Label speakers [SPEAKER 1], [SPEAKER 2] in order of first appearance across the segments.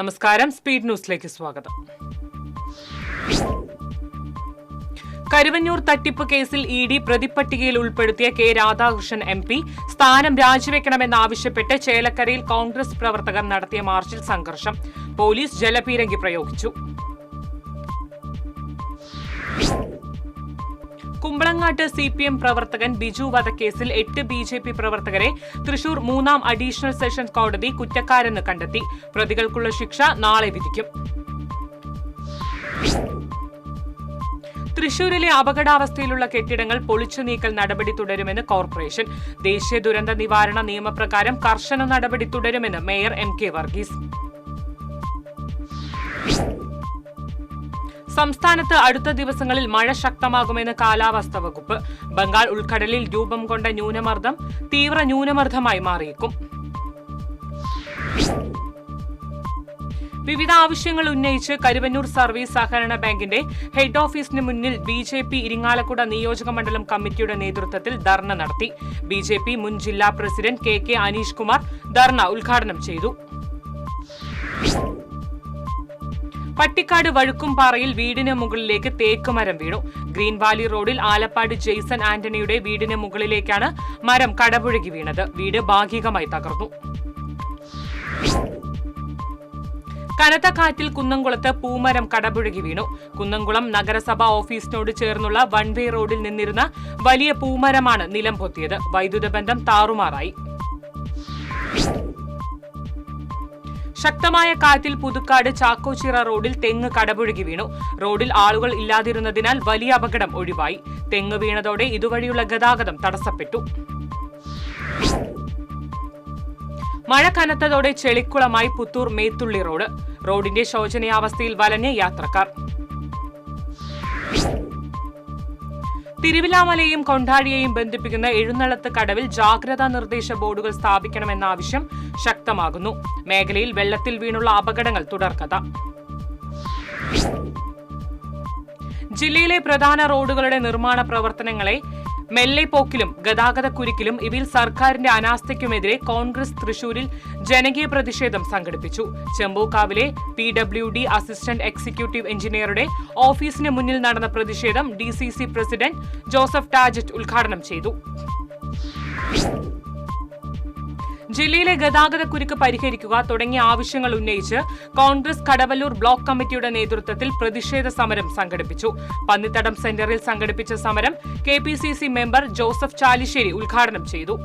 [SPEAKER 1] നമസ്കാരം, സ്പീഡ് ന്യൂസിലേക്ക് സ്വാഗതം. കരുവന്നൂർ തട്ടിപ്പ് കേസിൽ ഇഡി പ്രതിപ്പട്ടികയിൽ ഉൾപ്പെടുത്തിയ കെ രാധാകൃഷ്ണൻ MP സ്ഥാനം രാജിവെക്കണമെന്നാവശ്യപ്പെട്ട് ചേലക്കരയിൽ കോൺഗ്രസ് പ്രവർത്തകർ നടത്തിയ മാർച്ചിൽ സംഘർഷം. പോലീസ് ജലപീരങ്കി പ്രയോഗിച്ചു. കുമ്പളങ്ങാട്ട് CPM പ്രവർത്തകൻ ബിജു വധക്കേസിൽ 8 BJP പ്രവർത്തകരെ തൃശൂർ 3ാം അഡീഷണൽ സെഷൻസ് കോടതി കുറ്റക്കാരെന്ന് കണ്ടെത്തി. പ്രതികൾക്കുള്ള ശിക്ഷ നാളെ വിധിക്കും. തൃശൂരിലെ അപകടാവസ്ഥയിലുള്ള കെട്ടിടങ്ങൾ പൊളിച്ചു നീക്കൽ നടപടി തുടരുമെന്ന് കോർപ്പറേഷൻ. ദേശീയ ദുരന്ത നിവാരണ നിയമപ്രകാരം കർശന നടപടി തുടരുമെന്ന് മേയർ MK വർഗീസ്. സംസ്ഥാനത്ത് അടുത്ത ദിവസങ്ങളിൽ മഴ ശക്തമാകുമെന്ന് കാലാവസ്ഥാ വകുപ്പ്. ബംഗാൾ ഉൾക്കടലിൽ രൂപം കൊണ്ട ന്യൂനമർദ്ദം തീവ്ര ന്യൂനമർദ്ദമായി മാറിയേക്കും. വിവിധ ആവശ്യങ്ങൾ ഉന്നയിച്ച് കരുവന്നൂർ സർവീസ് സഹകരണ ബാങ്കിന്റെ ഹെഡ് ഓഫീസിന് മുന്നിൽ BJP ഇരിങ്ങാലക്കുട നിയോജക മണ്ഡലം കമ്മിറ്റിയുടെ നേതൃത്വത്തിൽ ധർണ നടത്തി. BJP മുൻ ജില്ലാ പ്രസിഡന്റ് KK അനീഷ് കുമാർ ധർണ ഉദ്ഘാടനം ചെയ്തു. പട്ടിക്കാട് വഴുക്കുംപാറയിൽ വീടിന് മുകളിലേക്ക് തേക്ക് മരം വീണു. ഗ്രീൻ വാലി റോഡിൽ ആലപ്പാട് ജെയ്സൺ ആന്റണിയുടെ വീടിന് മുകളിലേക്കാണ് മരം കടപുഴകി വീണത്. വീട് ഭാഗികമായി തകർന്നു. കനത്ത കാറ്റിൽ കുന്നംകുളത്ത് പൂമരം കടപുഴകി വീണു. കുന്നംകുളം നഗരസഭാ ഓഫീസിനോട് ചേർന്നുള്ള വൺവേ റോഡിൽ നിന്നിരുന്ന വലിയ പൂമരമാണ് നിലം പൊത്തിയത്. വൈദ്യുത ബന്ധം താറുമാറായി. ശക്തമായ കാറ്റിൽ പുതുക്കാട് ചാക്കോച്ചിറ റോഡിൽ തെങ്ങ് കടപുഴകി വീണു. റോഡിൽ ആളുകൾ ഇല്ലാതിരുന്നതിനാൽ വലിയ അപകടം ഒഴിവായി. തെങ്ങ് വീണതോടെ ഇതുവഴിയുള്ള ഗതാഗതം തടസ്സപ്പെട്ടു. മഴ കനത്തതോടെ ചെളിക്കുളമായി പുത്തൂർ മേത്തുള്ളി റോഡ്. റോഡിന്റെ ശോചനീയാവസ്ഥയിൽ വലഞ്ഞ യാത്രക്കാർ. തിരുവിലാമലയെയും കൊണ്ടാഴിയെയും ബന്ധിപ്പിക്കുന്ന എഴുന്നള്ളത്ത് കടവിൽ ജാഗ്രതാ നിർദ്ദേശ ബോർഡുകൾ സ്ഥാപിക്കണമെന്ന ആവശ്യം ശക്തമാകുന്നു. മേഖലയിൽ വെള്ളത്തിൽ വീണുള്ള അപകടങ്ങൾ തുടർക്കഥ. ജില്ലയിലെ പ്രധാന റോഡുകളുടെ നിർമ്മാണ പ്രവർത്തനങ്ങളെ മെല്ലെപ്പോക്കിലും ഗതാഗതക്കുരുക്കിലും ഇവയിൽ സർക്കാരിന്റെ അനാസ്ഥയ്ക്കുമെതിരെ കോൺഗ്രസ് തൃശൂരിൽ ജനകീയ പ്രതിഷേധം സംഘടിപ്പിച്ചു. ചെമ്പൂക്കാവിലെ PWD അസിസ്റ്റന്റ് എക്സിക്യൂട്ടീവ് എഞ്ചിനീയറുടെ ഓഫീസിന് മുന്നിൽ നടന്ന പ്രതിഷേധം DCC പ്രസിഡന്റ് ജോസഫ് ടാജറ്റ് ഉദ്ഘാടനം ചെയ്തു. ജില്ലയിലെ ഗതാഗതക്കുരുക്ക് പരിഹരിക്കുക തുടങ്ങിയ ആവശ്യങ്ങൾ ഉന്നയിച്ച് കോൺഗ്രസ് കടവല്ലൂർ ബ്ലോക്ക് കമ്മിറ്റിയുടെ നേതൃത്വത്തിൽ പ്രതിഷേധ സമരം സംഘടിപ്പിച്ചു. പന്നിത്തടം സെന്ററിൽ സംഘടിപ്പിച്ച സമരം KPCC മെമ്പർ ജോസഫ് ചാലിശ്ശേരി ഉദ്ഘാടനം ചെയ്തു.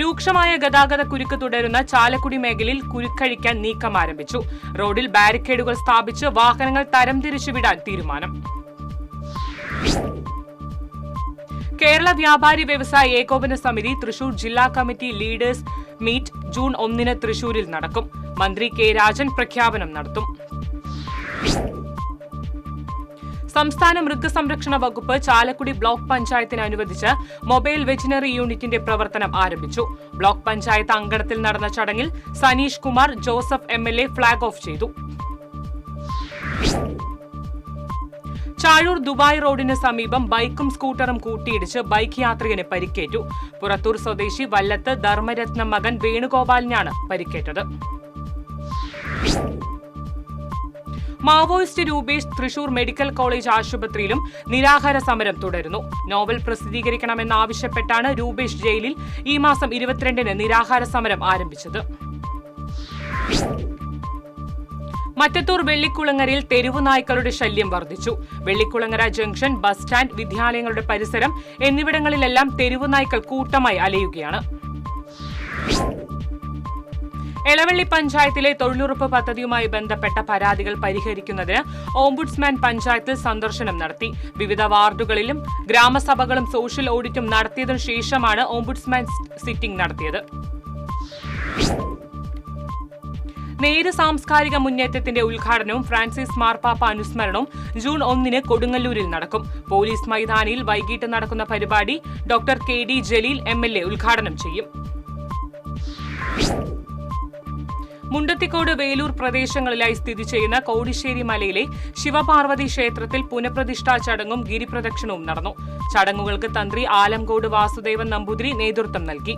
[SPEAKER 1] രൂക്ഷമായ ഗതാഗതക്കുരുക്ക് തുടരുന്ന ചാലക്കുടി മേഖലയിൽ കുരുക്കഴിക്കാൻ നീക്കം ആരംഭിച്ചു. റോഡിൽ ബാരിക്കേഡുകൾ സ്ഥാപിച്ച് വാഹനങ്ങൾ തരംതിരിച്ചുവിടാൻ തീരുമാനം. കേരള വ്യാപാരി വ്യവസായ ഏകോപന സമിതി തൃശൂർ ജില്ലാ കമ്മിറ്റി ലീഡേഴ്സ് മീറ്റ് ജൂൺ 1 തൃശൂരിൽ നടക്കും. മന്ത്രി K രാജൻ പ്രഖ്യാപനം നടത്തും. സംസ്ഥാന മൃഗസംരക്ഷണ വകുപ്പ് ചാലക്കുടി ബ്ലോക്ക് പഞ്ചായത്തിന് അനുവദിച്ച് മൊബൈൽ വെറ്റിനറി യൂണിറ്റിന്റെ പ്രവർത്തനം ആരംഭിച്ചു. ബ്ലോക്ക് പഞ്ചായത്ത് അങ്കണത്തിൽ നടന്ന ചടങ്ങിൽ Saneesh Kumar Joseph MLA flag off ചെയ്തു. ചാഴൂർ ദുബായ് റോഡിന് സമീപം ബൈക്കും സ്കൂട്ടറും കൂട്ടിയിടിച്ച് ബൈക്ക് യാത്രികന് പരിക്കേറ്റു. പുറത്തൂർ സ്വദേശി വല്ലത്ത് ധർമ്മരത്നം മകൻ വേണുഗോപാലിനാണ് പരിക്കേറ്റത്. Maoist Rupesh Thrissur medical college ആശുപത്രിയിലും നിരാഹാര സമരം തുടരുന്നു. നോവൽ പ്രസിദ്ധീകരിക്കണമെന്നാവശ്യപ്പെട്ടാണ് രൂപേഷ് ജയിലിൽ ഈ മാസം 22 നിരാഹാര സമരം ആരംഭിച്ചത്. മറ്റത്തൂർ വെള്ളിക്കുളങ്ങരയിൽ തെരുവുനായ്ക്കളുടെ ശല്യം വർദ്ധിച്ചു. വെള്ളിക്കുളങ്ങര ജംഗ്ഷൻ, ബസ് സ്റ്റാൻഡ്, വിദ്യാലയങ്ങളുടെ പരിസരം എന്നിവിടങ്ങളിലെല്ലാം തെരുവുനായ്ക്കൾ കൂട്ടമായി അലയുകയാണ്. എളവള്ളി പഞ്ചായത്തിലെ തൊഴിലുറപ്പ് പദ്ധതിയുമായി ബന്ധപ്പെട്ട പരാതികൾ പരിഹരിക്കുന്നതിന് ഓംബുഡ്സ്മാൻ പഞ്ചായത്തിൽ സന്ദർശനം നടത്തി. വിവിധ വാർഡുകളിലും ഗ്രാമസഭകളും സോഷ്യൽ ഓഡിറ്റും നടത്തിയതിനു ശേഷമാണ് ഓംബുഡ്സ്മാൻ സിറ്റിംഗ് നടത്തിയത്. നേര് സാംസ്കാരിക മുന്നേറ്റത്തിന്റെ ഉദ്ഘാടനവും ഫ്രാൻസിസ് മാർപ്പാപ്പ അനുസ്മരണവും ജൂൺ 1 കൊടുങ്ങല്ലൂരിൽ നടക്കും. പോലീസ് മൈതാനിയിൽ വൈകിട്ട് നടക്കുന്ന പരിപാടി ഡോക്ടർ KD ജലീൽ MLA ഉദ്ഘാടനം ചെയ്യും. മുണ്ടത്തിക്കോട് വേലൂർ പ്രദേശങ്ങളിലായി സ്ഥിതി ചെയ്യുന്ന കോടിശ്ശേരി മലയിലെ ശിവപാർവതി ക്ഷേത്രത്തിൽ പുനഃപ്രതിഷ്ഠാ ചടങ്ങും ഗിരിപ്രദക്ഷിണവും നടന്നു. ചടങ്ങുകൾക്ക് തന്ത്രി ആലംകോട് വാസുദേവൻ നമ്പൂതിരി നേതൃത്വം നൽകി.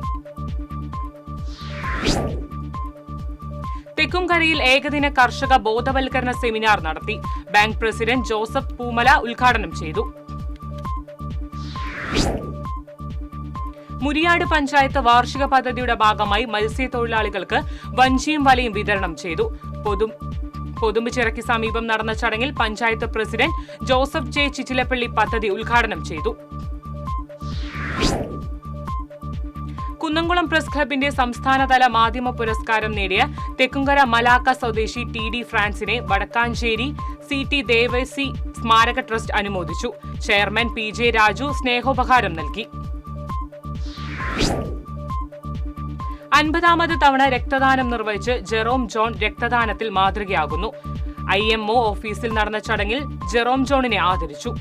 [SPEAKER 1] തെക്കുംകരയിൽ ഏകദിന കർഷക ബോധവൽക്കരണ സെമിനാർ നടത്തി. ബാങ്ക് പ്രസിഡന്റ് ജോസഫ് പൂമല ഉദ്ഘാടനം ചെയ്തു. മുരിയാട് പഞ്ചായത്ത് വാർഷിക പദ്ധതിയുടെ ഭാഗമായി മത്സ്യത്തൊഴിലാളികൾക്ക് വഞ്ചിയും വലയും വിതരണം ചെയ്തു. പൊതുമ്പുചിറയ്ക്ക് സമീപം നടന്ന ചടങ്ങിൽ panchayat president Joseph J Chittilappally പദ്ധതി ഉദ്ഘാടനം ചെയ്തു. കുന്നംകുളം പ്രസ് ക്ലബിന്റെ സംസ്ഥാനതല മാധ്യമ പുരസ്കാരം നേടിയ തെക്കുംകര മലാക്ക സ്വദേശി ടി.ഡി. ഫ്രാൻസിനെ വടക്കാഞ്ചേരി സി.ടി. ദേവസി സ്മാരക ട്രസ്റ്റ് അനുമോദിച്ചു. Chairman PJ. രാജു സ്നേഹോപഹാരം നൽകി. 50ാമത് തവണ രക്തദാനം നിർവഹിച്ച് ജെറോം ജോൺ രക്തദാനത്തിൽ മാതൃകയാകുന്നു. IMO ഓഫീസിൽ നടന്ന ചടങ്ങിൽ ജെറോം ജോണിനെ ആദരിച്ചു.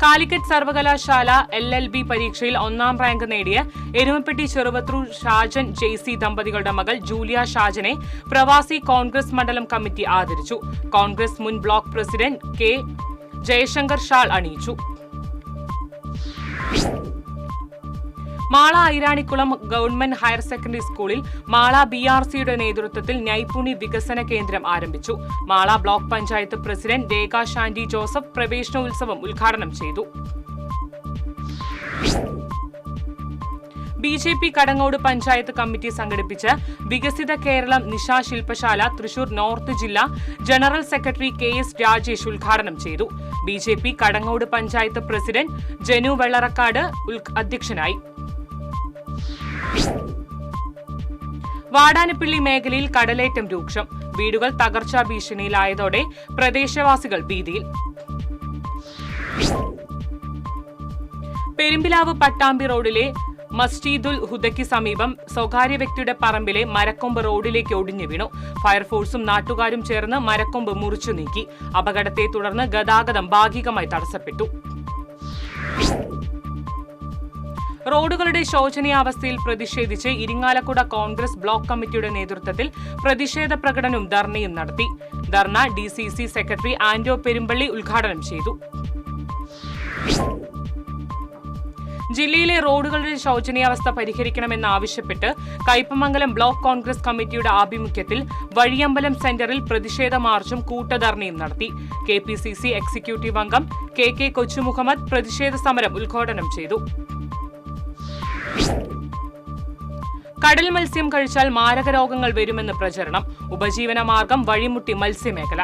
[SPEAKER 1] കാലിക്കറ്റ് സർവകലാശാല LLB പരീക്ഷയിൽ 1ാം റാങ്ക് നേടിയ എരുമപ്പെട്ടി ചെറുവത്രൂർ ഷാജൻ ജെയ്സി ദമ്പതികളുടെ മകൾ ജൂലിയ ഷാജനെ പ്രവാസി കോൺഗ്രസ് മണ്ഡലം കമ്മിറ്റി ആദരിച്ചു. കോൺഗ്രസ് മുൻ block president K Jayashankar shawl അണിയിച്ചു. Mala Iranikkulam government higher secondary സ്കൂളിൽ മാള BRCയുടെ നേതൃത്വത്തിൽ നൈപുണി വികസന കേന്ദ്രം ആരംഭിച്ചു. Mala block panchayat president Rekha Shandy Joseph പ്രവേശനോത്സവം ഉദ്ഘാടനം ചെയ്തു. BJP കടങ്ങോട് പഞ്ചായത്ത് കമ്മിറ്റി സംഘടിപ്പിച്ച വികസിത കേരളം നിശാ ശില്പശാല തൃശൂർ നോർത്ത് ജില്ലാ ജനറൽ സെക്രട്ടറി KS രാജേഷ് ഉദ്ഘാടനം ചെയ്തു. BJP കടങ്ങോട് പഞ്ചായത്ത് പ്രസിഡന്റ് ജനു വെള്ളറക്കാട് അധ്യക്ഷനായി. വാടാനപ്പള്ളി മേഖലയിൽ കടലേറ്റം രൂക്ഷം. വീടുകൾ തകർച്ചാ ഭീഷണിയിലായതോടെ പ്രദേശവാസികൾ ഭീതിയിൽ. പെരുമ്പിലാവ് പട്ടാമ്പി റോഡിലെ മസ്ജിദുൽ ഹുദയ്ക്ക് സമീപം സ്വകാര്യ വ്യക്തിയുടെ പറമ്പിലെ മരക്കൊമ്പ് റോഡിലേക്ക് ഒടിഞ്ഞു വീണു. ഫയർഫോഴ്സും നാട്ടുകാരും ചേർന്ന് മരക്കൊമ്പ് മുറിച്ചു നീക്കി. അപകടത്തെ തുടർന്ന് ഗതാഗതം ഭാഗികമായി തടസ്സപ്പെട്ടു. റോഡുകളുടെ ശോചനീയാവസ്ഥയിൽ പ്രതിഷേധിച്ച് ഇരിങ്ങാലക്കുട കോൺഗ്രസ് ബ്ലോക്ക് കമ്മിറ്റിയുടെ നേതൃത്വത്തിൽ പ്രതിഷേധ പ്രകടനവും ധർണയും നടത്തി. ധർണ DCC സെക്രട്ടറി ആന്റോ പെരുമ്പള്ളി ഉദ്ഘാടനം ചെയ്തു. ജില്ലയിലെ റോഡുകളുടെ ശോചനീയാവസ്ഥ പരിഹരിക്കണമെന്നാവശ്യപ്പെട്ട് കയ്പമംഗലം ബ്ലോക്ക് കോൺഗ്രസ് കമ്മിറ്റിയുടെ ആഭിമുഖ്യത്തിൽ വഴിയമ്പലം സെന്ററിൽ പ്രതിഷേധ മാർച്ചും കൂട്ടധർണയും നടത്തി. KPCC എക്സിക്യൂട്ടീവ് അംഗം KK കൊച്ചുമുഹമ്മദ് പ്രതിഷേധ സമരം ഉദ്ഘാടനം ചെയ്തു. കടൽ മത്സ്യം കഴിച്ചാൽ മാരക രോഗങ്ങൾ വരുമെന്ന് പ്രചരണം. ഉപജീവന മാർഗം വഴിമുട്ടി മത്സ്യമേഖല.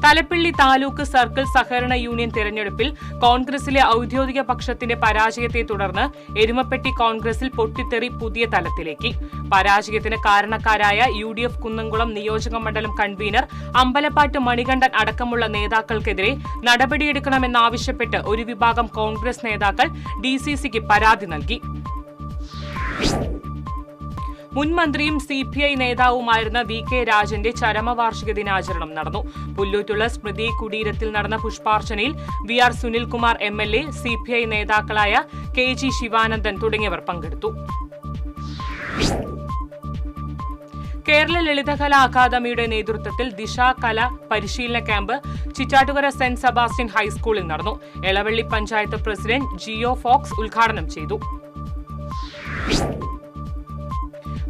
[SPEAKER 1] തലപ്പള്ളി താലൂക്ക് സർക്കിൾ സഹകരണ യൂണിയൻ തെരഞ്ഞെടുപ്പിൽ കോൺഗ്രസിലെ ഔദ്യോഗിക പക്ഷത്തിന്റെ പരാജയത്തെ തുടർന്ന് എരുമപ്പെട്ടി കോൺഗ്രസിൽ പൊട്ടിത്തെറി പുതിയ തലത്തിലേക്ക്. പരാജയത്തിന് കാരണക്കാരായ UDF കുന്നംകുളം നിയോജക മണ്ഡലം കൺവീനർ അമ്പലപ്പാട്ട് മണികണ്ഠൻ അടക്കമുള്ള നേതാക്കൾക്കെതിരെ നടപടിയെടുക്കണമെന്നാവശ്യപ്പെട്ട് ഒരു വിഭാഗം കോൺഗ്രസ് നേതാക്കൾ DCCക്ക് പരാതി നൽകി. മുൻ മന്ത്രിയും CPI നേതാവുമായിരുന്ന VK രാജന്റെ ചരമവാർഷിക ദിനാചരണം നടന്നു. പുല്ലൂറ്റുള്ള സ്മൃതി കുടീരത്തിൽ നടന്ന പുഷ്പാർച്ചനയിൽ VR സുനിൽകുമാർ MLA, CPI നേതാക്കളായ KG ശിവാനന്ദൻ തുടങ്ങിയവർ പങ്കെടുത്തു. കേരള ലളിതകലാ അക്കാദമിയുടെ നേതൃത്വത്തിൽ ദിശ കല പരിശീലന ക്യാമ്പ് ചിറ്റാറ്റുകര സെന്റ് സെബാസ്റ്റ്യൻ ഹൈസ്കൂളിൽ നടന്നു. എളവള്ളി പഞ്ചായത്ത് പ്രസിഡന്റ് ജിയോ ഫോക്സ് ഉദ്ഘാടനം ചെയ്തു.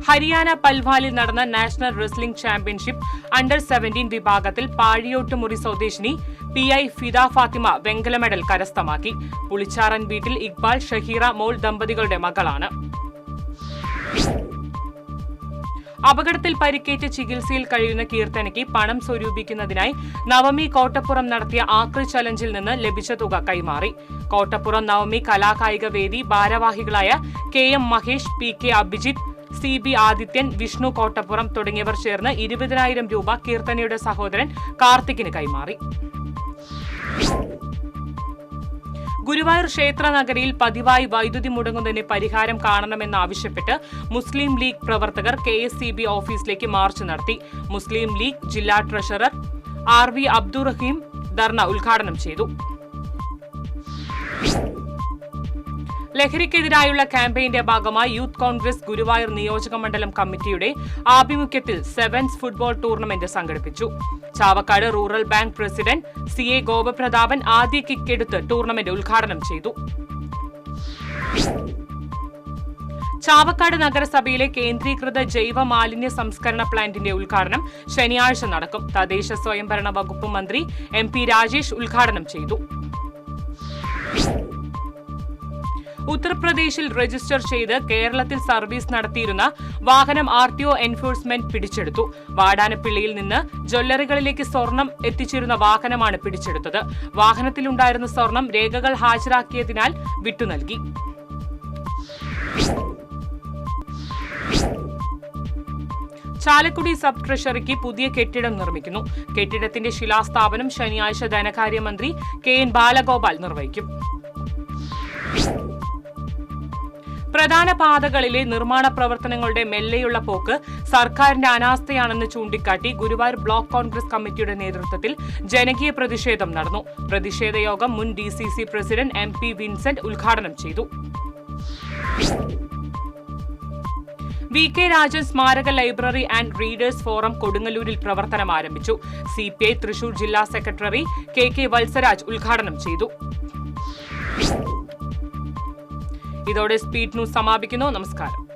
[SPEAKER 1] ഹരിയാന പൽവാലിൽ നടന്ന നാഷണൽ റെസ്ലിംഗ് ചാമ്പ്യൻഷിപ്പ് അണ്ടർ-17 വിഭാഗത്തിൽ പാഴിയോട്ടുമുറി സ്വദേശിനി PI ഫിദ ഫാത്തിമ വെങ്കല മെഡൽ കരസ്ഥമാക്കി. പുളിച്ചാറൻ വീട്ടിൽ ഇക്ബാൽ ഷഹീറ മോൾ ദമ്പതികളുടെ മകളാണ്. അപകടത്തിൽ പരിക്കേറ്റ് ചികിത്സയിൽ കഴിയുന്ന കീർത്തനയ്ക്ക് പണം സ്വരൂപിക്കുന്നതിനായി നവമി കോട്ടപ്പുറം നടത്തിയ ആക്രി ചലഞ്ചിൽ നിന്ന് ലഭിച്ച തുക കൈമാറി. കോട്ടപ്പുറം നവമി കലാകായിക വേദി ഭാരവാഹികളായ KM Mahesh, PK Abhijith, CB Adithyan, Vishnu Kottappuram തുടങ്ങിയവർ ചേർന്ന് 20,000 രൂപ കീർത്തനയുടെ സഹോദരൻ കാർത്തിക്കിന് കൈമാറി. ഗുരുവായൂർ ക്ഷേത്ര നഗരിയിൽ പതിവായി വൈദ്യുതി മുടങ്ങുന്നതിന് പരിഹാരം കാണണമെന്നാവശ്യപ്പെട്ട് മുസ്ലിം ലീഗ് പ്രവർത്തകർ KSCB ഓഫീസിലേക്ക് മാർച്ച് നടത്തി. മുസ്ലിം ലീഗ് ജില്ലാ ട്രഷറർ RV അബ്ദുറഹീം ധർണ ഉദ്ഘാടനം ചെയ്തു. ലഹരിക്കെതിരായുള്ള ക്യാമ്പയിന്റെ ഭാഗമായി യൂത്ത് കോൺഗ്രസ് ഗുരുവായൂർ നിയോജക മണ്ഡലം കമ്മിറ്റിയുടെ ആഭിമുഖ്യത്തിൽ സെവൻസ് ഫുട്ബോൾ ടൂർണമെന്റ് സംഘടിപ്പിച്ചു. Chavakkad rural bank president CA Gopaprathapan ആദ്യ കിക്കെടുത്ത് ടൂർണമെന്റ് ഉദ്ഘാടനം ചെയ്തു. ചാവക്കാട് നഗരസഭയിലെ കേന്ദ്രീകൃത ജൈവ മാലിന്യ സംസ്കരണ പ്ലാന്റിന്റെ ഉദ്ഘാടനം ശനിയാഴ്ച നടക്കും. തദ്ദേശ സ്വയംഭരണ വകുപ്പ് മന്ത്രി MP രാജേഷ് ഉദ്ഘാടനം ചെയ്തു. ഉത്തർപ്രദേശിൽ രജിസ്റ്റർ ചെയ്ത് കേരളത്തിൽ സർവീസ് നടത്തിയിരുന്ന വാഹനം RTO എൻഫോഴ്സ്മെന്റ് പിടിച്ചെടുത്തു. വാടാനപ്പള്ളിയിൽ നിന്ന് ജ്വല്ലറികളിലേക്ക് സ്വർണം എത്തിച്ചിരുന്ന വാഹനമാണ് പിടിച്ചെടുത്തത്. വാഹനത്തിലുണ്ടായിരുന്ന സ്വർണം രേഖകൾ ഹാജരാക്കിയതിനാൽ വിട്ടുനൽകി. ചാലക്കുടി സബ് ട്രഷറിക്ക് പുതിയ കെട്ടിടം നിർമ്മിക്കുന്നു. കെട്ടിടത്തിന്റെ ശിലാസ്ഥാപനം ശനിയാഴ്ച ധനകാര്യമന്ത്രി KN ബാലഗോപാൽ നിർവഹിക്കും. പ്രധാന പാതകളിലെ നിർമ്മാണ പ്രവർത്തനങ്ങളുടെ മെല്ലെയുള്ള പോക്ക് സർക്കാരിന്റെ അനാസ്ഥയാണെന്ന് ചൂണ്ടിക്കാട്ടി ഗുരുവായൂർ ബ്ലോക്ക് കോൺഗ്രസ് കമ്മിറ്റിയുടെ നേതൃത്വത്തിൽ ജനകീയ പ്രതിഷേധം നടന്നു. പ്രതിഷേധ യോഗം മുൻ DCC പ്രസിഡന്റ് MP വിൻസെന്റ് ഉദ്ഘാടനം ചെയ്തു. VK രാജൻ സ്മാരക ലൈബ്രറി ആൻഡ് റീഡേഴ്സ് ഫോറം കൊടുങ്ങല്ലൂരിൽ പ്രവർത്തനം ആരംഭിച്ചു. CPI തൃശൂർ ജില്ലാ സെക്രട്ടറി KK വത്സരാജ് ഉദ്ഘാടനം ചെയ്തു. ഇതോടെ സ്പീഡ് ന്യൂസ് സമാപിക്കുന്നു. നമസ്കാരം.